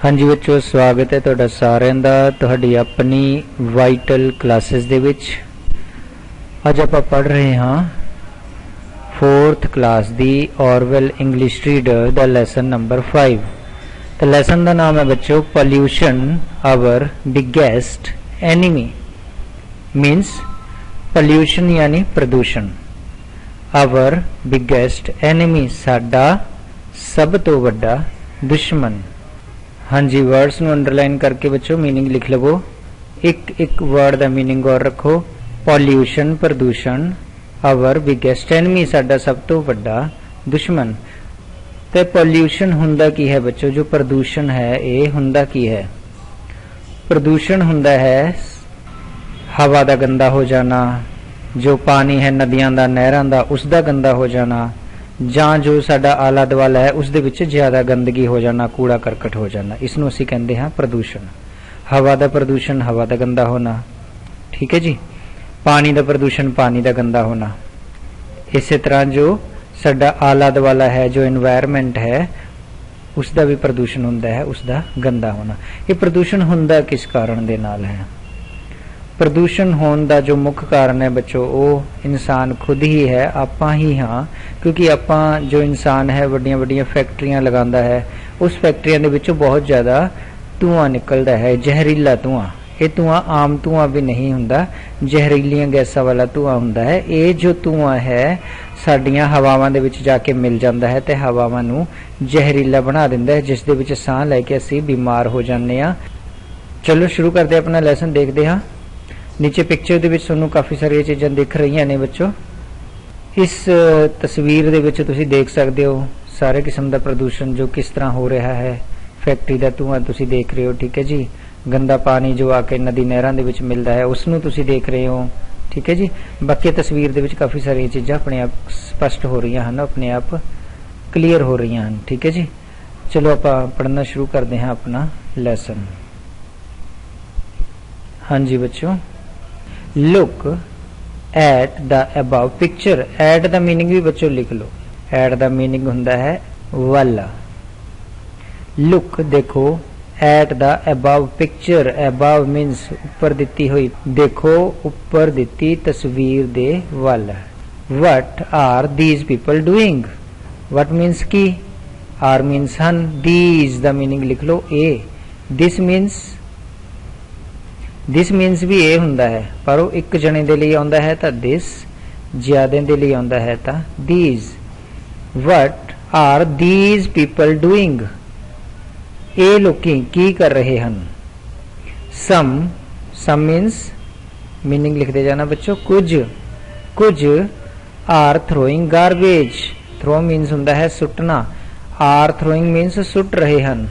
हाँ जी बच्चों, स्वागत है तुहाडा सारिਆਂ ਦਾ ਤੁਹਾਡੀ अपनी वाइटल क्लासेस ਦੇ ਵਿੱਚ। ਅੱਜ ਆਪਾਂ पढ़ रहे हाँ 4th क्लास दी ऑरवेल इंग्लिश रीडर दा लेसन नंबर 5। तो लेसन का नाम है बच्चों pollution our biggest enemy. Means pollution यानी प्रदूषण। आवर बिगेस्ट एनिमी साडा सब तो वड्डा दुश्मन। हाँ जी, वर्ड्स नू अंडरलाइन करके बच्चों मीनिंग लिख लवो। एक वर्ड का मीनिंग और रखो। पॉल्यूशन प्रदूषण, आवर बिगेस्ट एनिमी साडा सब तो वड्डा दुश्मन। तो पॉल्यूशन हुंदा की है बच्चों, जो प्रदूषण है ये हुंदा की है। प्रदूषण हुंदा है हवा का गंदा हो जाना, जो पानी है नदियां दा नहरां दा उसका गंदा हो जाना, ਜਾਂ जो साडा आला दुआला है उसदे विच ज्यादा गंदगी हो जाना, कूड़ा करकट हो जाना, इसनूं असीं कहंदे हां प्रदूषण। हवा का प्रदूषण हवा का गंदा होना, ठीक है जी। पानी का प्रदूषण पानी का गंदा होना। इस तरह जो साडा आला दुआला है, जो एनवायरमेंट है उसका भी प्रदूषण हुंदा है, उसका गंदा होना। ये प्रदूषण हुंदा किस कारण दे नाल है? प्रदूषण होने का जो मुख्य कारण है बच्चों वो इंसान खुद ही है, आपां ही हाँ। क्योंकि आपां जो इंसान है वड्डियां वड्डियां फैक्ट्रियां लगांदा है, उस फैक्ट्रियां दे विचों बहुत ज़्यादा धुआं निकलता है, जहरीला धुआं। ये धुआं आम धुआं भी नहीं हुंदा, जहरीलियां गैसां वाला धुआं हुंदा है। ये जो धुआं है साडियां हवावां दे विच जाके मिल जांदा है ते हवावां नूं जहरीला बना दिंदा है, जिस दे विच साह लैके असीं बीमार हो जांदे आ। चलो शुरू करते अपना लैसन, देखते हाँ। नीचे पिक्चर दे विच तुहानूं काफ़ी सारिया चीज़ां दिख रही ने बच्चों। इस तस्वीर दे विच तुसीं देख सकते हो सारे किस्म का प्रदूषण जो किस तरह हो रहा है। फैक्ट्री का धुआं तुसीं देख रहे हो, ठीक है जी। गंदा पानी जो आके नदी नहरां दे विच मिलता है उसनूं तुसीं देख रहे हो, ठीक है जी। बाकी तस्वीर दे विच काफ़ी सारिया चीज़ां अपने आप स्पष्ट हो रही हैं, अपने आप क्लीयर हो रही हैं, ठीक है जी। चलो आपां पढ़ना शुरू करते हैं अपना लैसन। हाँ जी बच्चों, look at the above picture. At the meaning भी बच्चों लिख लो। एट द मीनिंग हुंदा है वाला। लुक देखो, at the above picture. Above means ऊपर दिती हुई, देखो ऊपर दिती तस्वीर दे वाला। What are these people doing. What means की, आर मीन्स हन, दीज द मीनिंग लिख लो ए। दिस मीन्स भी ए हुंदा है, पर वो एक जने दे लिए आउंदा है तां दिस, ज्यादे दे लिए आउंदा है तां these. What are these people doing. ए लोकी की कर रहे हन। सम मीन्स मीनिंग लिखते जाना बच्चों, कुछ are throwing garbage. Throw means हुंदा है सुटना, आर थ्रोइंग मीन्स सुट रहे हन।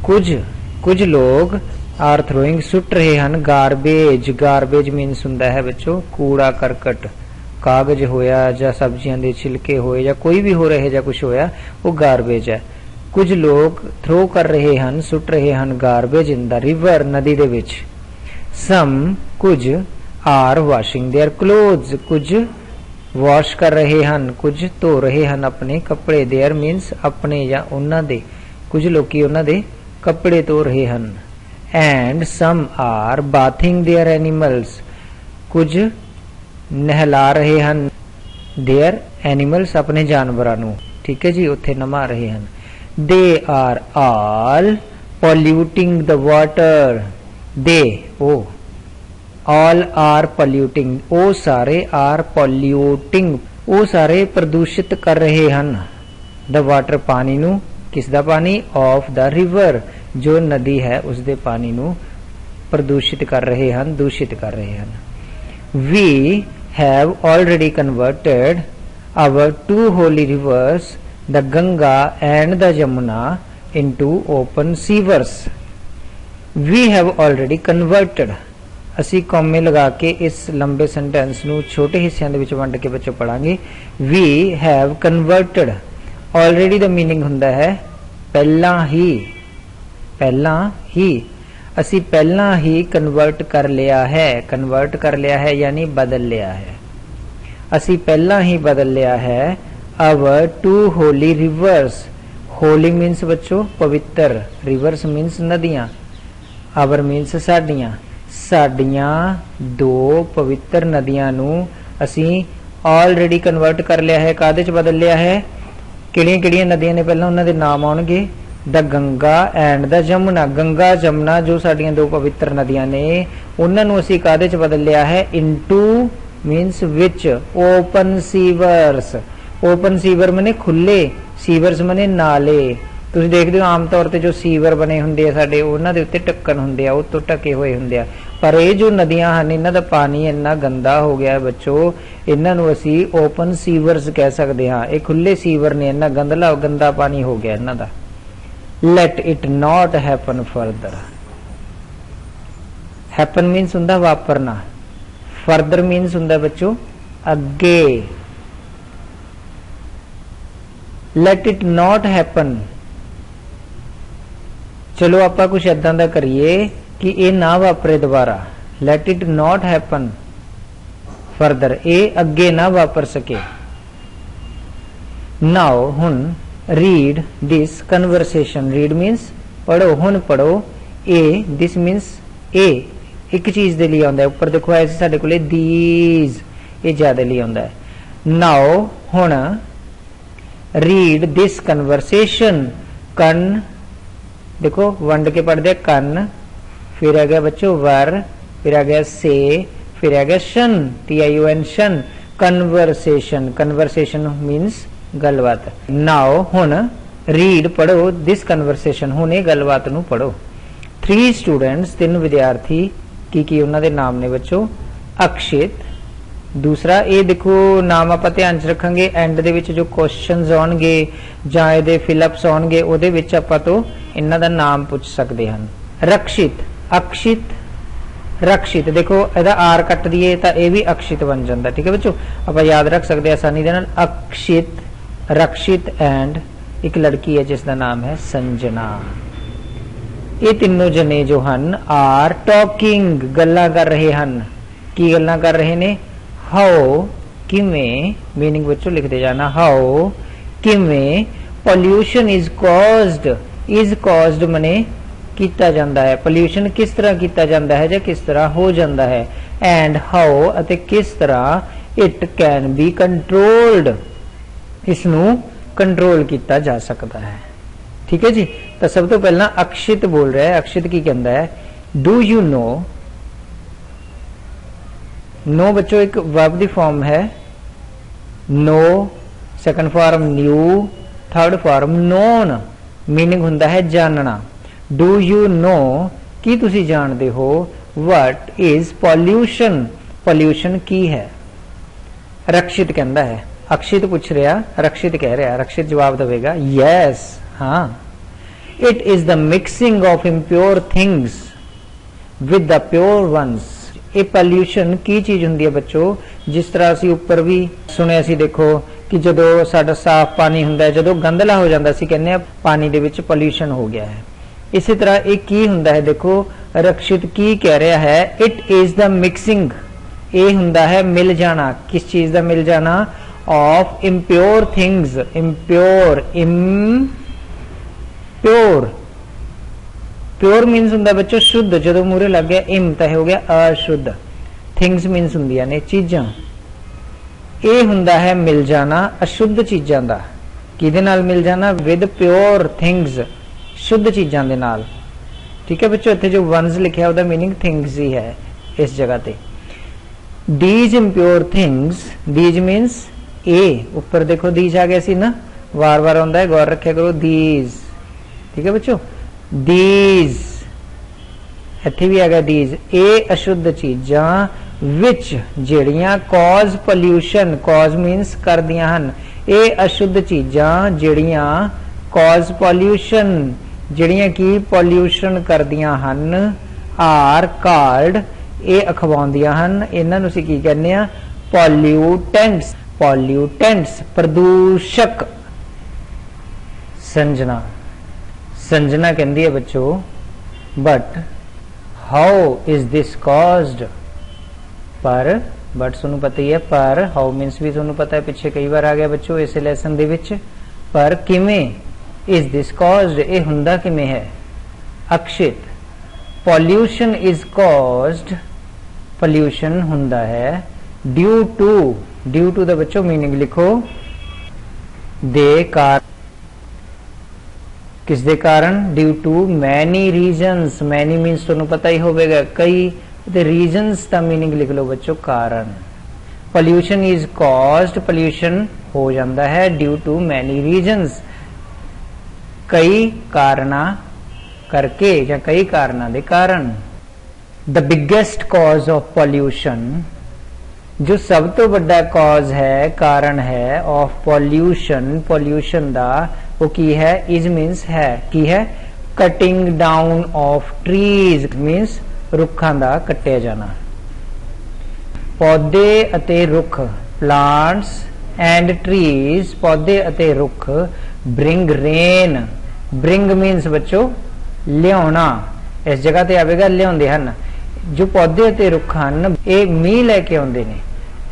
कुछ लोग आर थ्रोइंग सुट रहे हैं गार्बेज मीन्स हुंदा है बच्चों कूड़ा करकट। कागज होया या सब्जियां दे छिलके होए या कोई भी हो रहे या कुछ होया वो गार्बेज है। कुछ लोग थ्रो कर रहे हैं, सुट रहे हैं गार्बेज इन द रिवर, नदी दे विच। सम कुछ आर वॉशिंग देयर क्लोथ्स। कुछ वॉश कर रहे हैं, कुछ धो रहे हैं अपने कपड़े। देयर मीन्स अपने या उन्हां दे। कुछ लोग उन्हां दे कपड़े धो रहे हैं। And some are bathing their animals. कुछ नहला रहे हैं देयर एनिमल्स, अपने जानवरां नूं, ठीक है जी, उत्थे नहा रहे हैं। They are all polluting the water. They ओ, ऑल आर पॉल्यूटिंग, ओ सारे आर पॉल्यूटिंग, ओ सारे प्रदूषित कर रहे हैं द वाटर पानी नूं। किसदा पानी? ऑफ द रिवर, जो नदी है उसके पानी नूं प्रदूषित कर रहे हैं, दूषित कर रहे हैं। We have already converted our two holy rivers the Ganga and the Yamuna into open sewers. We have already converted, असी कॉमे लगा के इस लंबे सेंटेंस नूं छोटे हिस्सों दे विच वंड के बच्चों पढ़ांगे। We have converted. ऑलरेडी दा मीनिंग हुंदा है पहला ही। असी पहला ही कन्वर्ट कर लिया है। कन्वर्ट कर लिया है यानी बदल लिया है। असी पहला ही बदल लिया है। Our two holy rivers. Holy means बच्चों पवित्र, रिवर्स मीन्स नदियां, आवर मीन्स साडियां। साडियां दो पवित्र नदियां नू असी ऑलरेडी कन्वर्ट कर लिया है, कादे च बदल लिया है, किहड़ियां किहड़ियां नदियां ने पहला उन्हां दे नाम आउणगे, the Ganga and the Jamuna. Ganga Jamuna जो साडियां दो पवित्र नदियां ने उन्हां नू असी कादे च बदल लिया है, into means which, open sewers. Open sewer मने खुले, सीवर्स मने नाले। तुसीं देखदे हो आम तौर ते जो सीवर बने हुंदे आ साडे उन्हां दे उत्ते ढक्कन हुंदे आ, उह तो ढके होए हुंदे आ, पर ये जो नदियां हन इन्हां दा पानी इन्ना गंदा हो गया बच्चों, इन्हां नू असीं ओपन सीवर्स कह सकदे हां। ये खुले सीवर ने, इन्ना गंदा पानी हो गया इन्हां दा। Let it not happen further. Happen means हुंदा वापरना, फर्दर मीन्स हुंदा बच्चों अगे। लेट इट नॉट हैपन, चलो आपां कुछ इदां दा करिए कि ये ना वापरे दोबारा। Let it not happen further, ये अगे ना वापर सके। नाउ हुन read this conversation. Read means पढ़ो, हुन पढ़ो। ए दिस मीन्स ए एक चीज दे लिए आंदा है, ऊपर देखो ऐसे साडे कोले दीज, ये ज्यादा लिए आंदा है। नाउ हुन रीड दिस कन्वर्सेशन। कन देखो वंड के पढ़ दिया कन, फिर आ गया बच्चों वर, फिर आ गया से, फिर आ गया शन, TION शन। कन्वर्सेशन, कन्वर्सेशन मीन्स गलबात। नाउ हुन रीड पढ़ो दिस कन्वर्सेशन, हुन ये गलबात नू पढ़ो। 3 स्टूडेंट्स, 3 विद्यार्थी, की उन्हां दे नाम ने बच्चों, अक्षित। दूसरा ये देखो नाम आप ध्यान च रखांगे, एंड दे विच जो क्वेश्चंस आउणगे जां इहदे फिलअप्स आउणगे उहदे विच आपां तो इन्हां दा नाम पुछ सकदे हन। रक्षित, अक्षित, रक्षित। देखो इहदा आर कट दीए तां इह भी अक्षित बन जांदा, ठीक है बच्चों। आपां याद रख सकदे आसानी दे नाल अक्षित, रक्षित एंड एक लड़की है जिसका नाम है संजना। ये तीनों जने जो हन आर टॉकिंग, गल्लां कर रहे हन। की गल्लां कर रहे ने, हाउ किवें, मीनिंग बच्चों लिखते जाना, हाउ किवें pollution is caused. Is caused मने कीता जांदा है, पॉल्यूशन किस तरह कीता जांदा है या किस तरह हो जांदा है। एंड हाउ अते किस तरह इट कैन बी कंट्रोल्ड, इसनू कंट्रोल किया जा सकता है। ठीक है जी। तो सब तो पहला अक्षित बोल रहा है, अक्षित की कहता है डू यू नो। नो बच्चों एक वर्ब दी फॉर्म है, know, second form knew, third form known. Meaning हुंदा है जानना। डू यू नो की तुसी जानते हो, व्हाट इज पॉल्यूशन, पॉल्यूशन की है। रक्षित कहता है, अक्षित पूछ रहा, रक्षित कह रहा, रक्षित जवाब देगा यस, हाँ। It is the mixing of impure things with the pure ones. ये पॉल्यूशन की चीज हुंदी है बच्चों, जिस तरह असी ऊपर भी सुने सी, देखो कि जदों साडा साफ पानी हुंदा है, जदों गंदला हो जांदा सी कहने पानी दे विच पॉल्यूशन हो गया है। इसी तरह एक की हुंदा है, देखो रक्षित की कह रहा है, इट इज द मिक्सिंग, ये हुंदा है मिल जाना। किस चीज का मिल जाना, of impure things. Impure, pure, pure means हुंदा बच्चों शुद्ध, जदों मूरे लग गया इम तो हो गया अशुद्ध। थिंग्स मीन्स हुंदियां ने चीजां, ये हुंदा है मिल जाना अशुद्ध चीजां दा। किहदे नाल मिल जाना, विद प्योर थिंग्स, शुद्ध चीजां दे नाल। ठीक है बच्चों, इत्थे जो वंस लिखिया उहदा मीनिंग थिंग्स ही है इस जगह ते। These impure things, these means ए, ऊपर देखो दीज आ गया सी ना, बार बार आंदा है, गौर रखिया करो दीज। ठीक है बच्चों, दीज, इत्थे भी आ गया दीज। ए अशुद्ध चीजां विच जेड़ियां कॉज पॉल्यूशन, कॉज मीन्स कर दियां हन। ए अशुद्ध चीजां जेड़ियां कॉज पॉल्यूशन, जेड़ियां की पॉल्यूशन कर दियां हन, आर कॉल्ड, ए अखवाउंदियां हन, इन्हां नूं असीं की कहने आ, पॉल्यूटेंट्स। पॉल्यूटेंट्स प्रदूषक। संजना, संजना कहती है बच्चों, but how is this caused, पर बट सुनू पता ही है, पर हाउ मीन्स भी सुनू पता है, पिछे कई बार आ गया बच्चों इस लेसन दे विच। पर किवें, इज दिस कॉज्ड, ये हुंदा किमें है। Akshit, pollution is caused, pollution हुंदा है ड्यू टू द बच्चों मीनिंग लिखो, दे कारण, किस दे कारण, due to many reasons, many means तुहानू पता ही होगा कई, रीजन्स का मीनिंग लिख लो बच्चों कारण। पॉल्यूशन इज कॉज्ड, पॉल्यूशन हो जाता है ड्यू टू मैनी रीजन्स, कई कारणा करके या कई कारणा दे कारण। The biggest cause of pollution, जो सब तो बड़ा कॉज है, कारण है, ऑफ पॉल्यूशन, पॉल्यूशन दा वो की है, इज मीन्स है, की है, cutting down of trees means रुखां दा कट्टिया जाना। पौधे अते रुख, प्लांट्स एंड ट्रीज, पौधे अते रुख, ब्रिंग रेन, ब्रिंग मीन्स बच्चों लियाना, इस जगह ते आवेगा लियाउंदे हन, जो पौधे अते रुख हन ये मीह लैके आउंदे ने।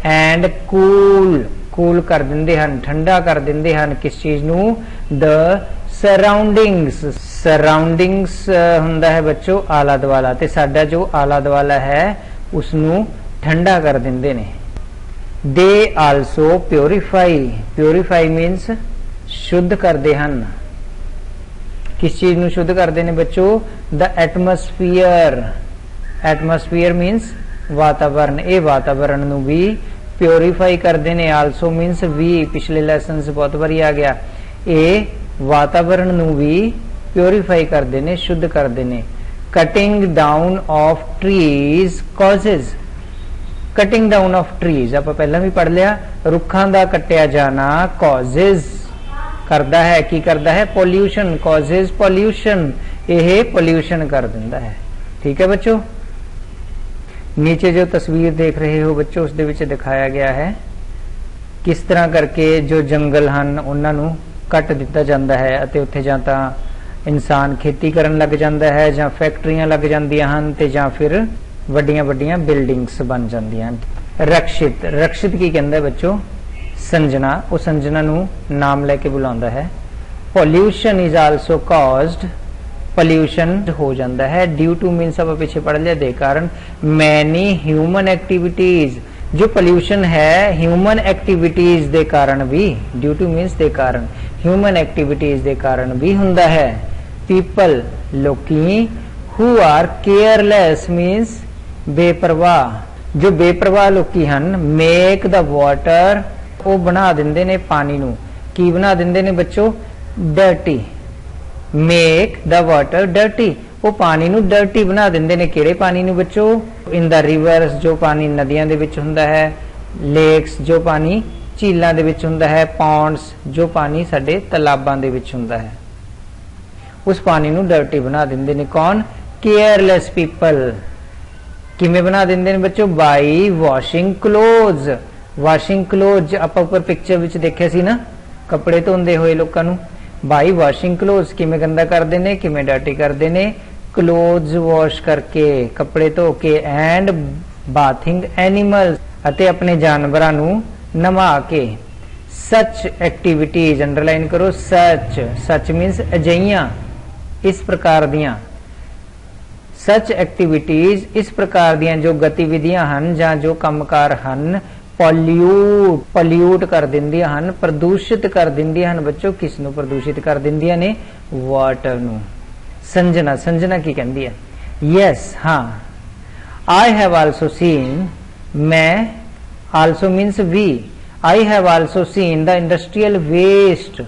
एंड कूल, कूल कर दिंदे हन, ठंडा कर दिंदे हन किस चीज नू, द सराउंडिंग्स, सराउंडिंग्स हुंदा है बच्चों आला दुआला, ते साडा जो आला दुआला है उसनू ठंडा कर दिंदे ने। They also purify, purify means शुद्ध करदे हन, किस चीज नू शुद्ध करदे ने बच्चों, द एटमोस्फीयर, एटमोस्फीयर मीन्स वातावरण, ये वातावरण नू भी प्योरीफाई करते ने। आल्सो मीन्स भी, पिछले लेसन से बहुत बारी आ गया, ये वातावरण नू भी प्योरीफाई करते ने, शुद्ध करते ने। Cutting down of trees causes, cutting down of trees आप पहला भी पढ़ लिया, रुखां दा कट्टिया जाना कॉजेज करता है, की करता है, पॉल्यूशन, कॉजेज पॉल्यूशन, यह पॉल्यूशन कर दिंदा है। ठीक है बच्चों, नीचे जो तस्वीर देख रहे हो बच्चों उसदे विच दिखाया गया है किस तरह करके जो जंगल हैं उन्होंने कट दिता जाता है अते उत्थे जां तां इंसान खेती करन लग जाता है, जां फैक्ट्रियां लग जांदियां हन ते जां फिर वड्डियां वड्डियां बिल्डिंग्स बन जांदियां हन। रक्षित, रक्षित की कहंदा है बच्चों, संजना, वो संजना नू नाम लेके बुलांदा है। Pollution is also caused, pollution हो जाता है ड्यू टू मीन्स अब पीछे पढ़ लिया, दे कारण, मैनी ह्यूमन एक्टिविटीज, जो पॉल्यूशन है ह्यूमन एक्टिविटीज दे कारण भी, ड्यू टू मीन्स दे कारण, ह्यूमन एक्टिविटीज दे कारण भी हुंदा है। पीपल, लोकी, हु आर केयरलेस मीन्स बेपरवाह, जो बेपरवाह लोकी हन, मेक द वाटर, वो बना दिंदे ने पानी नू, की बना दिंदे ने बच्चों, dirty, make the water dirty, वो पानी नू डर्टी बना दिंदे ने, किहड़े पानी नू बच्चों, इन द रिवर्स, जो पानी नदियां दे विच हुंदा है, लेक्स, जो पानी झीलां दे विच हुंदा है, पॉन्ड्स, जो पानी साडे तलाबां दे विच हुंदा है, उस पानी नू डर्टी बना दिंदे ने। कौन, केयरलेस पीपल, किवें बना दिंदे ने बच्चों, by washing clothes, washing clothes आपां उपर पिक्चर विच देखिया सी ना, कपड़े धोंदे होए लोकां नू, बाई वॉशिंग क्लोथ्स, किवें गंदा करते हैं, किवें डर्टी करते हैं, क्लोथ्स वॉश करके, कपड़े धो के, एंड बाथिंग एनिमल्स, अते अपने जानवरां नू नवा के। सच एक्टिविटीज, अंडरलाइन करो, सच, सच मीन्स अजिहियां, इस प्रकार दियां, सच एक्टिविटीज, इस प्रकार दियां जो गतिविधियां हन जां जो कामकार हन, पॉल्यूट, पॉल्यूट कर दिंदियां हन, प्रदूषित कर दिंदियां हन बच्चों, किस नू प्रदूषित कर दिंदियां ने, वाटर नू। संजना, संजना की कहंदी है, यस, हाँ, आई हैव आल्सो सीन, मैं, also means we, I have also seen the industrial waste,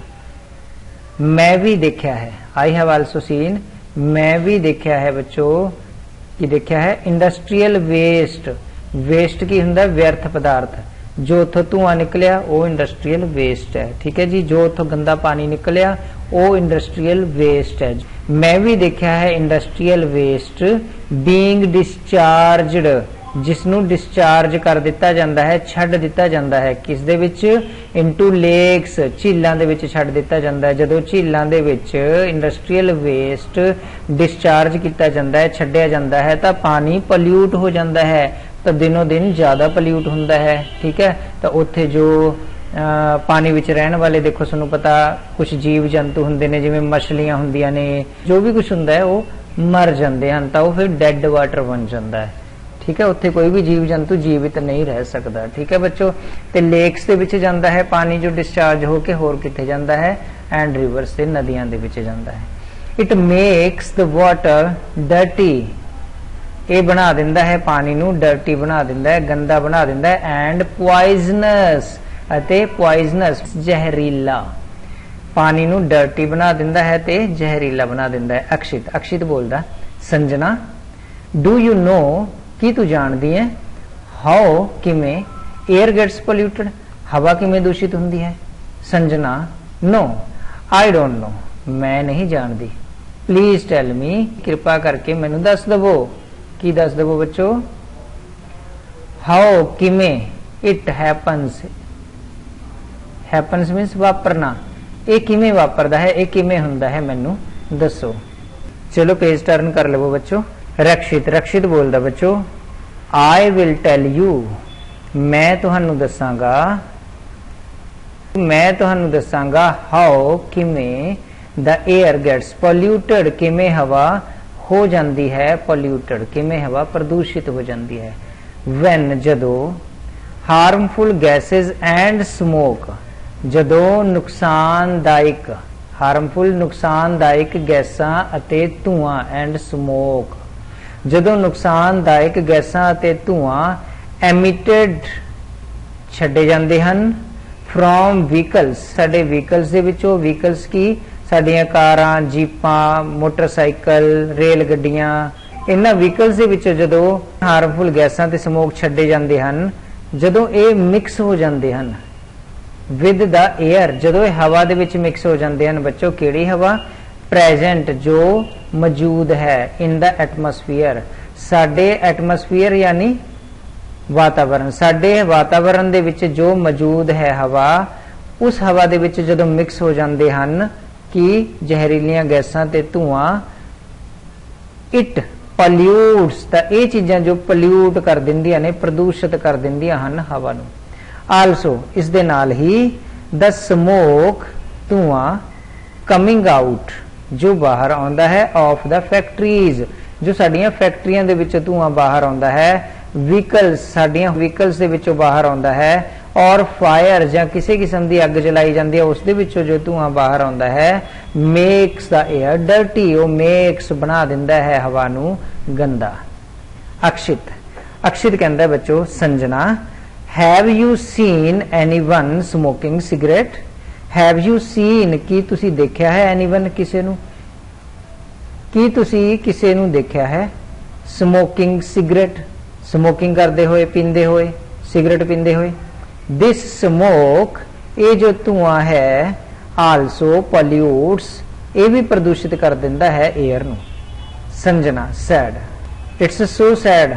मैं भी देखा है, आई हैव आल्सो सीन, मैं भी देखा है बच्चों, की देखा है, इंडस्ट्रियल वेस्ट, वेस्ट की हुंदा व्यर्थ पदार्थ, जो उथों धुआं निकलिया वो इंडस्ट्रियल वेस्ट है। ठीक है जी, जो उथों गंदा पानी निकलिया वो इंडस्ट्रियल वेस्ट है। मैं भी देखा है इंडस्ट्रियल वेस्ट बीइंग डिस्चार्जड, जिसनू डिस्चार्ज कर दिता जाता है, छड्ड दिता जाता है, किस दे विच, इनटू लेक्स, झीलां दे विच छड्ड दिता जाता है। जदों झीलां दे विच इंडस्ट्रियल वेस्ट डिस्चार्ज किया जाता है, छड्डिया जाता है, तो पानी पॉल्यूट हो जाता है, तो दिनों दिन ज्यादा पॉल्यूट होता है। ठीक है, तो उत्थे जो पानी विच रहने वाले देखो तुहानूं पता कुछ जीव जंतु हुंदे ने जिवें मछलियां हुंदियां ने, जो भी कुछ हुंदा है वो मर जाते हैं तो फिर डेड वाटर बन जाता है। ठीक है, उत्थे कोई भी जीव जंतु जीवित नहीं रह सकता। ठीक है बच्चों, ते लेक्स दे विच जांदा है पानी जो डिस्चार्ज होके होर किथे जांदा है, एंड रिवर्स ते नदियां दे विच जांदा है। It makes the water dirty, ये बना दिंदा है पानी नू डर्टी बना दिंदा है, गंदा बना दिंदा है, एंड पॉइजनस अते पॉइजनस जहरीला, पानी नू डर्टी बना दिंदा है ते जहरीला बना दिंदा है। अक्षित, अक्षित बोलदा संजना डू यू नो, की तू जानदी है, हाउ किमें एयर गेट्स पोल्यूटेड, हवा किमें दूषित हुंदी है। Sanjana no I don't know, मैं नहीं जानदी। प्लीज टेल मी, कृपा करके मैनू दस दवो, की दस दवो बच्चों। हाउ किमें, इट हैपन्स, हैपन्स मीन्स वापरना, ये किमें वापरदा है, ये किमें हुंदा है मैनू दसो। चलो पेज टर्न कर लवो बच्चों। रक्षित, रक्षित बोलदा बच्चों आई विल टेल यू, मैं तुहानू दसांगा, मैं तुहानू दसांगा हाउ किमें द एयर गेट्स पोल्यूटेड, किमें हवा हो जाती है पोल्यूटेड, किमें हवा प्रदूषित हो जाती है। व्हेन जदों, हार्मफुल गैसेज एंड स्मोक, जदों नुकसानदायक, हार्मफुल नुकसानदायक गैसां अते धुआं, एंड स्मोक, जदों नुकसानदायक गैसां अते धुआं एमिटेड छड्डे जांदे हन फ्रॉम व्हीकल्स, साडे व्हीकल्स दे विचों, व्हीकल्स की साडियां कारां, जीपां, मोटरसाइकिल, रेल गड्डियां, इन्हां व्हीकल्स दे विचों जदों हार्मफुल गैसां ते स्मोक छड्डे जांदे हन, जदों ये मिक्स हो जांदे हन विद द एयर, जदों हवा दे विच मिक्स हो जांदे हन बच्चों, केड़ी हवा, प्रेजेंट जो मौजूद है, इन द एटमोसफीयर, साडे एटमोसफीयर यानी वातावरण, साडे वातावरण दे विच जो मौजूद है हवा, उस हवा दे विच जदों मिक्स हो जांदे हन कि जहरीलियां गैसां ते धुआं, इट पॉल्यूट्स, तां ये चीज़ां जो पॉल्यूट कर दिंदियां ने, प्रदूषित कर दिंदियां हन हवा नूं। आलसो इस दे नाल ही द स्मोक, धुआं, कमिंग आउट, जो बाहर आउंदा है, ऑफ द फैक्ट्रीज, जो साडियां फैक्ट्रियां दे विच धुआं बाहर आउंदा है, व्हीकल्स, साडियां व्हीकल्स दे विचों बाहर आउंदा है, और फायर जां किसी किस्म दी अग जलाई जांदी है उस दे विचों जो धुआं बाहर आउंदा है, मेक्स द एयर डर्टी, वो मेक्स बना दिंदा है हवा नूं गंदा। अक्षित, अक्षित कहंदा बच्चों Sanjana have you seen anyone smoking cigarette, have you seen, की तुसी देखिया है, एनीवन किसे नूं, की तुसी किसे नूं देखिया है, स्मोकिंग सिगरेट, स्मोकिंग करते हुए, पींदे हुए, सिगरेट पींदे हुए। दिस स्मोक, ये जो धुआं है, आल्सो पॉल्यूट्स, ये भी प्रदूषित कर दिंदा है एयर नूं। Sanjana said, it's so sad,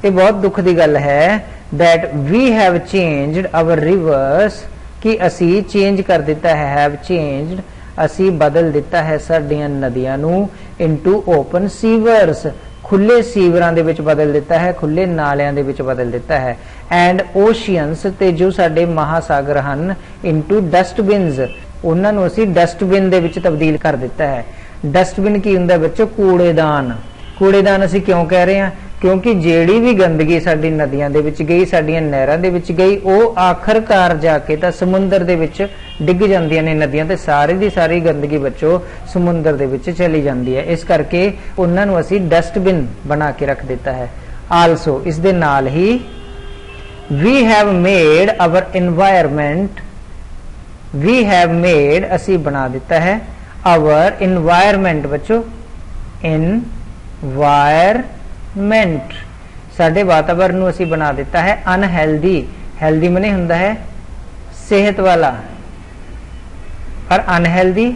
ये बहुत दुख की गल है, that we have changed our rivers, कि असी चेंज कर दिता है, हैव चेंज्ड, असी बदल दिता है साडियां नदियां नूं इनटू ओपन सीवर्स, खुले सीवरां दे विच बदल दिता है, खुले नालियां दे विच बदल दिता है, एंड ओशियंस, ते जो साडे महासागर हन, इनटू डस्टबिन्स, उन्हां नूं असी डस्टबिन दे विच तब्दील कर दिता है। डस्टबिन की हुंदा बच्चों, कूड़ेदान, कूड़ेदान असी क्यों कह रहे हैं, क्योंकि जेड़ी भी गंदगी साडी नदियां दे विच गई, साडियां नहरां दे विच गई, वो आखिरकार जाके तां समुंदर दे विच डिग जांदियां ने नदियां, ते सारी दी सारी गंदगी बच्चों समुंदर दे विच चली जांदी है। इस करके उन्हां नूं असी डस्टबिन बना के रख दिता है। आल्सो इस दे नाल ही we have made our environment, we have made, असी बना दिता है, आवर एनवायरमेंट बच्चों, एनवायरमेंट, साडे वातावरण नूं असी बना दिता है अनहेल्दी, हेल्दी मने हुंदा है सेहत वाला, और अनहेल्दी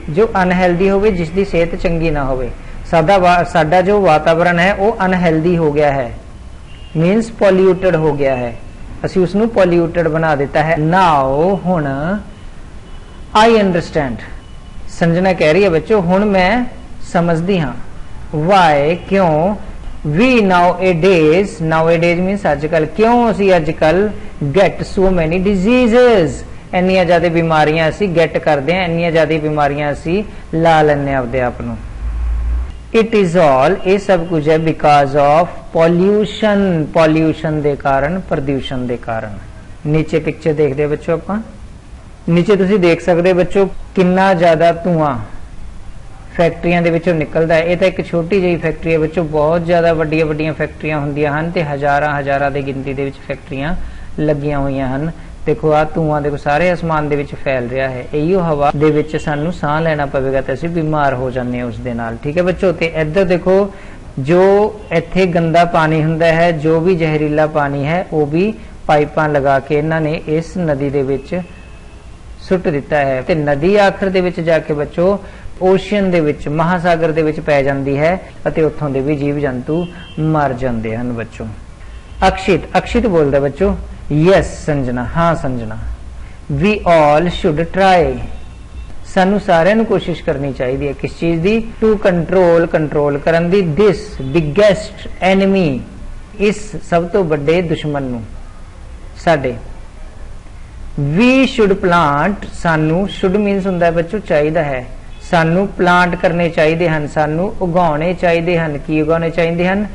जो अनहेल्दी होवे, जिसकी सेहत चंगी ना होवे। साडा जो वातावरण है वो अनहेल्दी हो गया है, मीन्स पॉल्यूटेड हो गया है, असी उसनूं पॉल्यूटेड बना दिता है। नाउ हुण आई अंडरस्टैंड, संजना कह रही है बच्चों हुण मैं समझदी हाँ, वाई क्यों, ਵੀ ਨਾਊ-ਏ-ਡੇਜ਼ ਮੀਨਸ ਅੱਜकल क्यों ਅਸੀਂ ਅੱਜकल गेट सो मैनी डिजीजेस ਇੰਨੀਆਂ ਜ਼ਿਆਦਾ ਬਿਮਾਰੀਆਂ ਅਸੀਂ ਗੈਟ ਕਰਦੇ ਹਾਂ ਇੰਨੀਆਂ ਜ਼ਿਆਦਾ ਬਿਮਾਰੀਆਂ ਅਸੀਂ ਲਾ ਲੈਂਦੇ ਆਪਦੇ ਆਪ ਨੂੰ इट इज ऑल ये सब कुछ है बिकॉज ऑफ पॉल्यूशन दे कारण प्रदूषण दे कारण नीचे पिक्चर देखते हैं बच्चों आप नीचे तुसी देख सकते बच्चों कितना ज्यादा धुआं फैक्ट्रियां दे विचों निकलदा है। ये तो एक छोटी जी फैक्ट्री है बच्चों बहुत ज्यादा वड्डियां वड्डियां फैक्ट्रियां हुंदियां हन ते हजारां दी गिनती दे विच फैक्ट्रियां लगियां होईयां हन। देखो आ धुआं देखो सारे आसमान दे विच फैल रहा है इहो हवा दे विच सानू साह लेना पवेगा ते असीं बीमार हो जांदे हां उस दे नाल। ठीक है बच्चों ते इधर देखो जो इत्थे गंदा पानी हुंदा है जो भी जहरीला पानी है वो भी पाइपां लगा के इन्हां ने इस नदी दे विच सुट दिता है ते नदी आखिर दे विच जाके बच्चों ओशियन दे विच महासागर दे विच पै जांदी है अते उत्थों दे भी जीव जंतु मर जांदे हन बच्चों। अक्षित बोलदा बच्चों यस संजना हाँ Sanjana we all should try सानू सारे नू कोशिश करनी चाहिए है किस चीज दी टू कंट्रोल करन दी दिस बिगेस्ट एनिमी इस सब तो बड़े दुश्मन नू साडे। वी शुड प्लांट सानू शुड मीनस हुंदा है बच्चों चाहिदा है सानू प्लांट करने चाहिए हन सानू उगाने चाहिए हन की उगाने चाहिए हन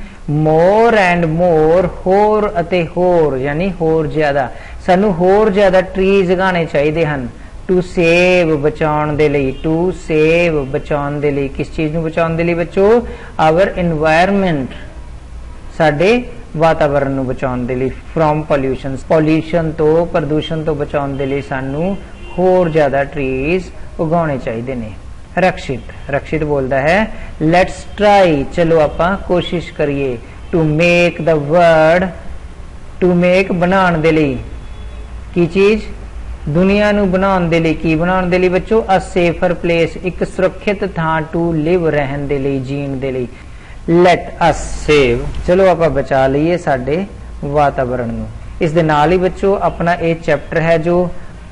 मोर एंड मोर होर अते होर यानी होर ज्यादा सानू होर ज्यादा ट्रीज उगाने चाहिए हन टू सेव बचाउण दे लई टू सेव बचाउण दे लई किस चीज नू बचाउण दे लई बच्चों आवर एनवायरनमेंट साडे वातावरण नू बचाउण दे लई फ्रॉम पॉल्यूशन तो प्रदूषण तो बचाउण दे लई सानू होर ज्यादा ट्रीज उगाने चाहिए ने। रक्षित बोलता है लेट्स ट्राई चलो आपां कोशिश करिए to make the word to make बनाने दे लई की चीज दुनिया नू बनाने दे लई की बनाने दे लई बच्चों अ सेफर प्लेस एक सुरक्षित थां टू लिव रहन दे लई जीण दे लई लेट अस सेव चलो आपां बचा लईए साडे वातावरण नू। इस दे नाल ही बच्चों अपना ये चैप्टर है जो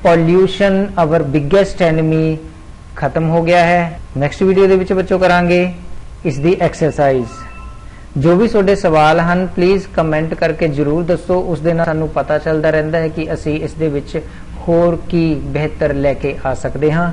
पॉल्यूशन आवर बिगेस्ट एनिमी खत्म हो गया है। नेक्स्ट वीडियो दे विच बच्चों करांगे इस दी एक्सरसाइज जो भी तुहाडे सवाल हन प्लीज कमेंट करके जरूर दसो उस दे नाल सानू पता चलदा रहिंदा है कि असी इस दे विच होर की बेहतर लेके आ सकते हां।